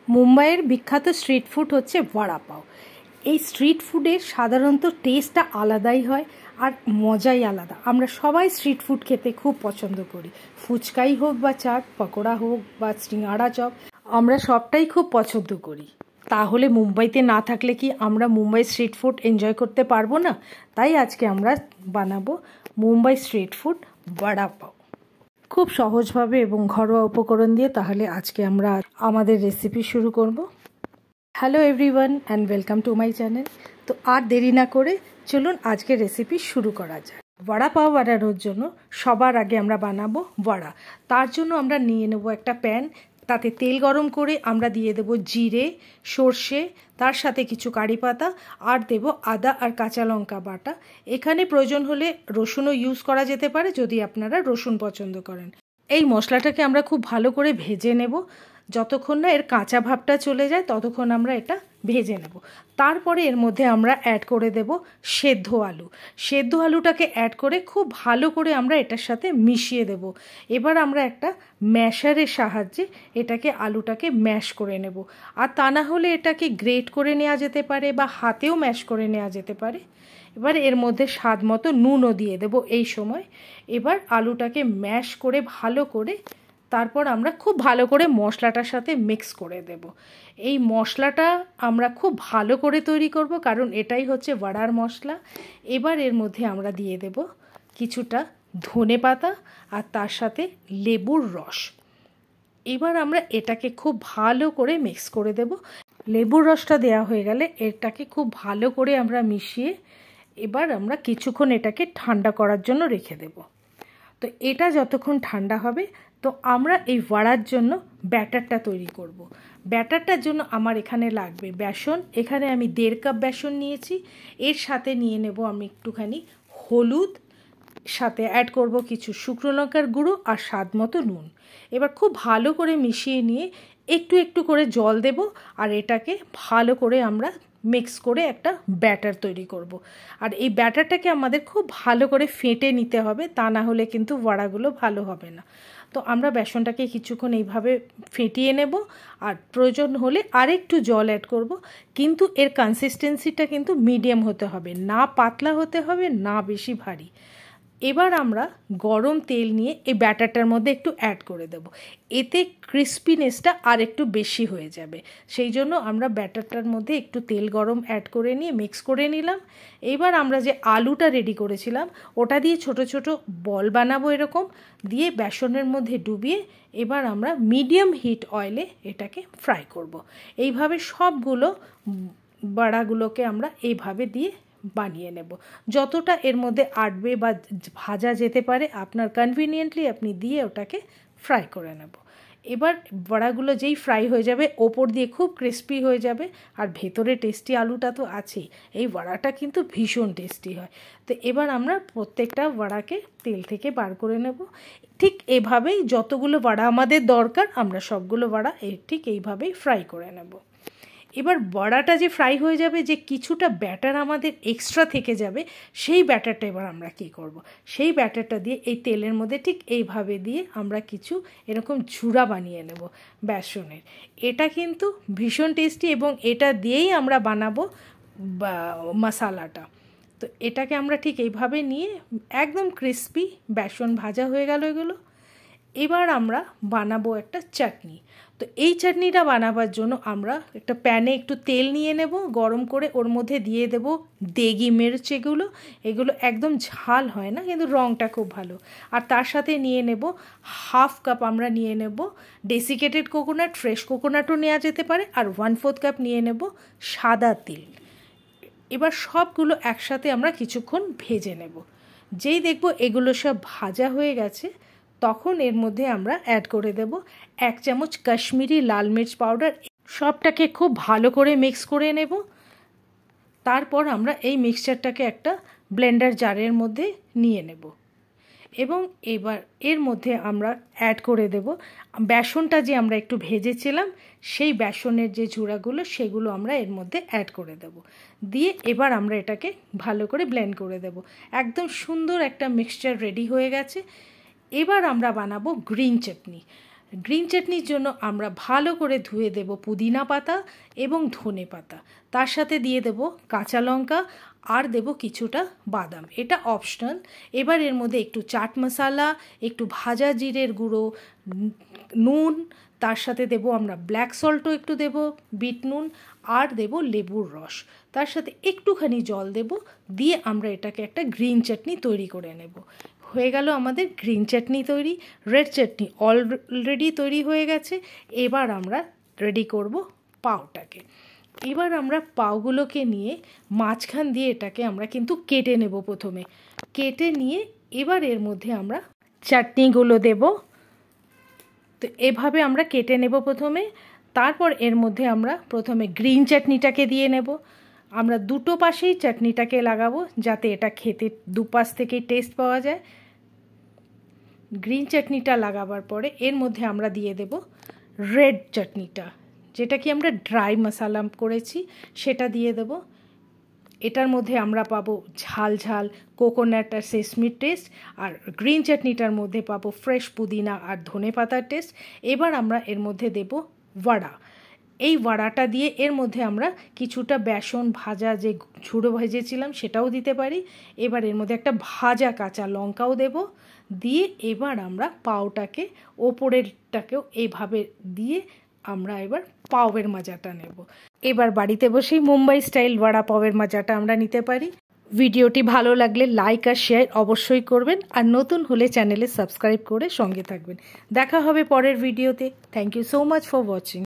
মুম্বাইয়ের বিখ্যাত street food হচ্ছে বড়া পাও। এই স্ট্রিট ফুডের সাধারণত টেস্টটা আলাদাই হয় আর মজাই আলাদা। আমরা সবাই স্ট্রিট ফুড খেতে খুব পছন্দ করি, ফুচকাই হোক বা চাট, পকোড়া হোক বা সিঙ্গাড়া চপ, আমরা সবটাই খুব পছন্দ করি। তাহলে মুম্বাইতে না থাকলে কি আমরা মুম্বাই স্ট্রিট ফুড এনজয় করতে পারবো না? তাই আজকে আমরা বানাবো মুম্বাই স্ট্রিট ফুড বড়া পাও খুব সহজভাবে এবং ঘরোয়া উপকরণ দিয়ে। তাহলে আজকে আমরা আমাদের রেসিপি শুরু করব। Hello everyone and welcome to my channel. তো আর দেরি না করে চলুন আজকের রেসিপি শুরু করা যায়। বড়া পাও বানানোর জন্য সবার আগে আমরা বানাবো বড়া। তার জন্য আমরা নিয়ে নেব একটা প্যান, তাতে তেল গরম করে আমরা দিয়ে দেব জিরে, সর্ষে, তার সাথে কিছু কারি পাতা আর দেব আদা আর কাঁচা লঙ্কা বাটা। এখানে প্রয়োজন হলে রসুনও ইউজ করা যেতে পারে যদি আপনারা রসুন পছন্দ করেন। এই মশলাটাকে আমরা খুব ভালো করে ভেজে নেব। যতক্ষণ না এর কাঁচা ভাবটা চলে যায় ততক্ষণ আমরা এটা ভেজে নেব। তারপরে এর মধ্যে আমরা অ্যাড করে দেব সেদ্ধ আলু। সেদ্ধ আলুটাকে অ্যাড করে খুব ভালো করে আমরা এটার সাথে মিশিয়ে দেব। এবার আমরা একটা ম্যাশারের সাহায্যে এটাকে আলুটাকে ম্যাশ করে নেব। আর তা না হলে এটাকে গ্রেট করে নেওয়া যেতে পারে বা হাতেও ম্যাশ করে নেওয়া যেতে পারে। এবার এর মধ্যে স্বাদ মতো নুনও দিয়ে দেব এই সময়। এবার আলুটাকে ম্যাশ করে ভালো করে তারপর আমরা খুব ভালো করে মশলাটার সাথে মিক্স করে দেব। এই মশলাটা আমরা খুব ভালো করে তৈরি করব, কারণ এটাই হচ্ছে বড়ার মশলা। এবার এর মধ্যে আমরা দিয়ে দেব কিছুটা ধনে পাতা আর তার সাথে লেবুর রস। এবার আমরা এটাকে খুব ভালো করে মিক্স করে দেব। লেবুর রসটা দেওয়া হয়ে গেলে এটাকে খুব ভালো করে আমরা মিশিয়ে এবার আমরা কিছুক্ষণ এটাকে ঠান্ডা করার জন্য রেখে দেব। তো এটা যতক্ষণ ঠান্ডা হবে তো আমরা এই বড়ার জন্য ব্যাটারটা তৈরি করব। ব্যাটারটার জন্য আমার এখানে লাগবে বেসন। এখানে আমি 1.5 কাপ বেসন নিয়েছি। এর সাথে নিয়ে নেব আমি একটুখানি হলুদ, সাথে অ্যাড করব কিছু শুকনো লঙ্কার গুঁড়ো আর স্বাদ মতো নুন। এবার খুব ভালো করে মিশিয়ে নিয়ে একটু একটু করে জল দেব আর এটাকে ভালো করে আমরা মিক্স করে একটা ব্যাটার তৈরি করব। আর এই ব্যাটারটাকে আমাদের খুব ভালো করে ফেটে নিতে হবে, তা না হলে কিন্তু বড়াগুলো ভালো হবে না। তো আমরা বেসনটাকে কিছুক্ষণ এইভাবে ফেটিয়ে নেব আর প্রয়োজন হলে আরেকটু জল অ্যাড করব। কিন্তু এর কনসিস্টেন্সিটা কিন্তু মিডিয়াম হতে হবে, না পাতলা হতে হবে না বেশি ভারী। এবার আমরা গরম তেল নিয়ে এই ব্যাটারটার মধ্যে একটু অ্যাড করে দেব। এতে ক্রিস্পিনেসটা আর একটু বেশি হয়ে যাবে। সেই জন্য আমরা ব্যাটারটার মধ্যে একটু তেল গরম অ্যাড করে নিয়ে মিক্স করে নিলাম। এবার আমরা যে আলুটা রেডি করেছিলাম ওটা দিয়ে ছোট ছোট বল বানাবো এরকম, দিয়ে বেসনের মধ্যে ডুবিয়ে এবার আমরা মিডিয়াম হিট অয়েলে এটাকে ফ্রাই করব। এইভাবে সবগুলো বড়াগুলোকে আমরা এইভাবে দিয়ে বানিয়ে নেব। যতটা এর মধ্যে আটবে বা ভাজা যেতে পারে আপনার কনভিনিয়েন্টলি আপনি দিয়ে ওটাকে ফ্রাই করে নেব। এবার বড়াগুলো যেই ফ্রাই হয়ে যাবে ওপর দিয়ে খুব ক্রিস্পি হয়ে যাবে আর ভেতরে টেস্টি আলুটা তো আছেই। এই বড়াটা কিন্তু ভীষণ টেস্টি হয়। তো এবার আমরা প্রত্যেকটা বড়াকে তেল থেকে বার করে নেব। ঠিক এভাবেই যতগুলো বড়া আমাদের দরকার আমরা সবগুলো বড়া ঠিক এইভাবেই ফ্রাই করে নেব। এবার বড়াটা যে ফ্রাই হয়ে যাবে, যে কিছুটা ব্যাটার আমাদের এক্সট্রা থেকে যাবে, সেই ব্যাটারটা এবার আমরা কী করব, সেই ব্যাটারটা দিয়ে এই তেলের মধ্যে ঠিক এইভাবে দিয়ে আমরা কিছু এরকম ঝুড়া বানিয়ে নেব বেসনের। এটা কিন্তু ভীষণ টেস্টি এবং এটা দিয়েই আমরা বানাবো মশালাটা। তো এটাকে আমরা ঠিক এইভাবে নিয়ে একদম ক্রিস্পি বেসন ভাজা হয়ে গেল এগুলো। এবার আমরা বানাবো একটা চাটনি। তো এই চাটনিটা বানাবার জন্য আমরা একটা প্যানে একটু তেল নিয়ে নেব, গরম করে ওর মধ্যে দিয়ে দেব দেগি মির্চ। এগুলো একদম ঝাল হয় না, কিন্তু রঙটা খুব ভালো। আর তার সাথে নিয়ে নেব 1/2 কাপ আমরা নিয়ে নেব ডেসিকেটেড কোকোনাট, ফ্রেশ কোকোনাটও নেওয়া যেতে পারে। আর 1/4 কাপ নিয়ে নেব সাদা তিল। এবার সবগুলো একসাথে আমরা কিছুক্ষণ ভেজে নেব। যেই দেখব এগুলো সব ভাজা হয়ে গেছে তখন এর মধ্যে আমরা অ্যাড করে দেব 1 চামচ কাশ্মীরি লাল মির্চ পাউডার। সবটাকে খুব ভালো করে মিক্স করে নেব। তারপর আমরা এই মিক্সচারটাকে একটা ব্লেন্ডার জারের মধ্যে নিয়ে নেব এবং এবার এর মধ্যে আমরা অ্যাড করে দেব বেসনটা যে আমরা একটু ভেজেছিলাম, সেই বেসনের যে ঝুড়াগুলো সেগুলো আমরা এর মধ্যে অ্যাড করে দেব। দিয়ে এবার আমরা এটাকে ভালো করে ব্লেন্ড করে দেব। একদম সুন্দর একটা মিক্সচার রেডি হয়ে গেছে। এবার আমরা বানাবো গ্রিন চাটনি। গ্রিন চাটনির জন্য আমরা ভালো করে ধুয়ে দেব পুদিনা পাতা এবং ধনে পাতা, তার সাথে দিয়ে দেব কাঁচা লঙ্কা আর দেব কিছুটা বাদাম, এটা অপশনাল। এবার এর মধ্যে একটু চাট মশলা, একটু ভাজা জিরের গুঁড়ো, নুন, তার সাথে দেব আমরা ব্ল্যাক সল্টও একটু দেব, বিট নুন, আর দেব লেবুর রস, তার সাথে একটুখানি জল দেব, দিয়ে আমরা এটাকে একটা গ্রিন চাটনি তৈরি করে নেব। হয়ে গেল আমাদের গ্রিন চাটনি তৈরি। রেড চাটনি অলরেডি তৈরি হয়ে গেছে। এবার আমরা রেডি করব পাউটাকে। এবার আমরা পাউগুলোকে নিয়ে মাঝখান দিয়ে এটাকে আমরা কিন্তু কেটে নেব। প্রথমে কেটে নিয়ে এবার এর মধ্যে আমরা চাটনিগুলো দেব। তো এভাবে আমরা কেটে নেব প্রথমে, তারপর এর মধ্যে আমরা প্রথমে গ্রিন চাটনিটাকে দিয়ে নেব। আমরা দুটো পাশেই চাটনিটাকে লাগাবো যাতে এটা খেতে দুপাশ থেকেই টেস্ট পাওয়া যায়। গ্রিন চাটনিটা লাগাবার পরে এর মধ্যে আমরা দিয়ে দেব রেড চাটনিটা, যেটা কি আমরা ড্রাই মশলা করেছি সেটা দিয়ে দেব। এটার মধ্যে আমরা পাবো ঝাল ঝাল কোকোনাট আর সেসমির টেস্ট, আর গ্রিন চাটনিটার মধ্যে পাবো ফ্রেশ পুদিনা আর ধনে পাতার টেস্ট। এবার আমরা এর মধ্যে দেব বড়া। এই বড়াটা দিয়ে এর মধ্যে আমরা কিছুটা বেসন ভাজা যে ঝুড়ো ভেজেছিলাম সেটাও দিতে পারি। এবার এর মধ্যে একটা ভাজা কাঁচা লঙ্কাও দেব, দিয়ে এবার আমরা পাউটাকে ওপরেরটাকেও এইভাবে দিয়ে আমরা এবার পাউয়ের মজাটা নেব। এবার বাড়িতে বসেই মুম্বাই স্টাইল বড়া পাউয়ের মজাটা আমরা নিতে পারি। ভিডিওটি ভালো লাগলে লাইক আর শেয়ার অবশ্যই করবেন, আর নতুন হলে চ্যানেলে সাবস্ক্রাইব করে সঙ্গে থাকবেন। দেখা হবে পরের ভিডিওতে। Thank you so much for watching.